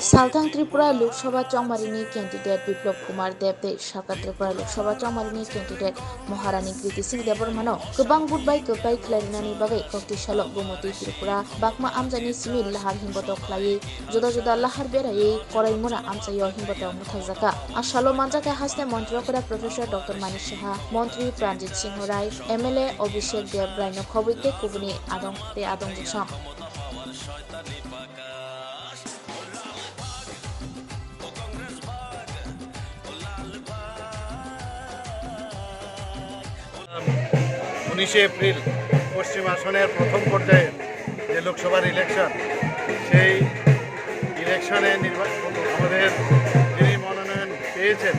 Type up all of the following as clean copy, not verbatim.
साउथां Tripura Lok Sabha चौमारिनी candidate Biplab Kumar देब दे साका Tripura Lok Sabha चौमारिनी candidate महारानी कृति सिंह देबरमानो गोबां goodbye खिलारिनानि बागै कक्तिसालो गुमति त्रिपुरा बागमा आमजानि सिमिल लाहार हिम्बतो खलायै जुदा जुदा लाहार बेरायै करायमुना आमजायो हिम्बतो मुथाजाका आसालो मानजाका हासने मन्त्रीफोरा प्रोफेसर डॉक्टर मानिक साहा मंत्री प्राणजित सिंह राय एमएलए अभिषेक देब रायनो खबैते कुबुनि आदं जुसम 19 এপ্রিল পশ্চিম আসনের প্রথম পর্যায়ে যে লোকসভার ইলেকশন সেই ইলেকশনে আমাদের যিনি মনোনয়ন পেয়েছেন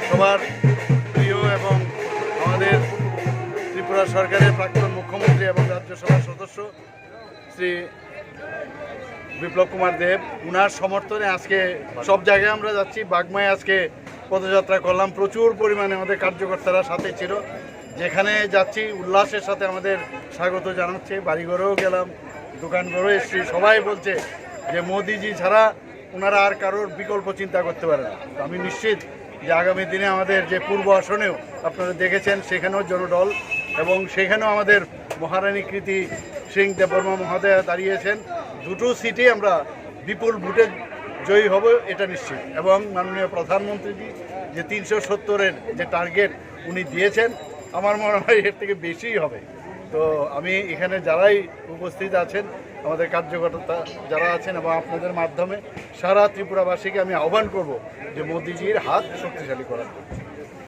সবার প্রিয় এবং আমাদের ত্রিপুরা সরকারের প্রাক্তন মুখ্যমন্ত্রী এবং রাজ্যসভার সদস্য শ্রী বিপ্লব কুমার দেব উনার সমর্থনে আজকে সব জায়গায় আমরা যাচ্ছি। বাগমায় আজকে পদযাত্রা করলাম, প্রচুর পরিমাণে আমাদের কার্যকর্তারা সাথে ছিল। যেখানে যাচ্ছি উল্লাসের সাথে আমাদের স্বাগত জানাচ্ছে। বাড়িঘরেও গেলাম, দোকানঘরেও এসছি, সবাই বলছে যে মোদিজি ছাড়া ওনারা আর কারোর বিকল্প চিন্তা করতে পারে না। আমি নিশ্চিত যে আগামী দিনে আমাদের যে পূর্ব আসনেও আপনারা দেখেছেন সেখানেও জনডল এবং সেখানেও আমাদের মহারানী কৃতি সিং দেববর্মা মহোদয়া দাঁড়িয়েছেন। দুটো সিটে আমরা বিপুল ভোটে জয়ী হব এটা নিশ্চিত। এবং মাননীয় প্রধানমন্ত্রীজি যে 370-এর যে টার্গেট উনি দিয়েছেন আমার মনে হয় এর থেকে বেশিই হবে। তো আমি এখানে যারাই উপস্থিত আছেন আমাদের কার্যকর্তা যারা আছেন এবং আপনাদের মাধ্যমে সারা ত্রিপুরাবাসীকে আমি আহ্বান করব যে মোদিজির হাত শক্তিশালী করার।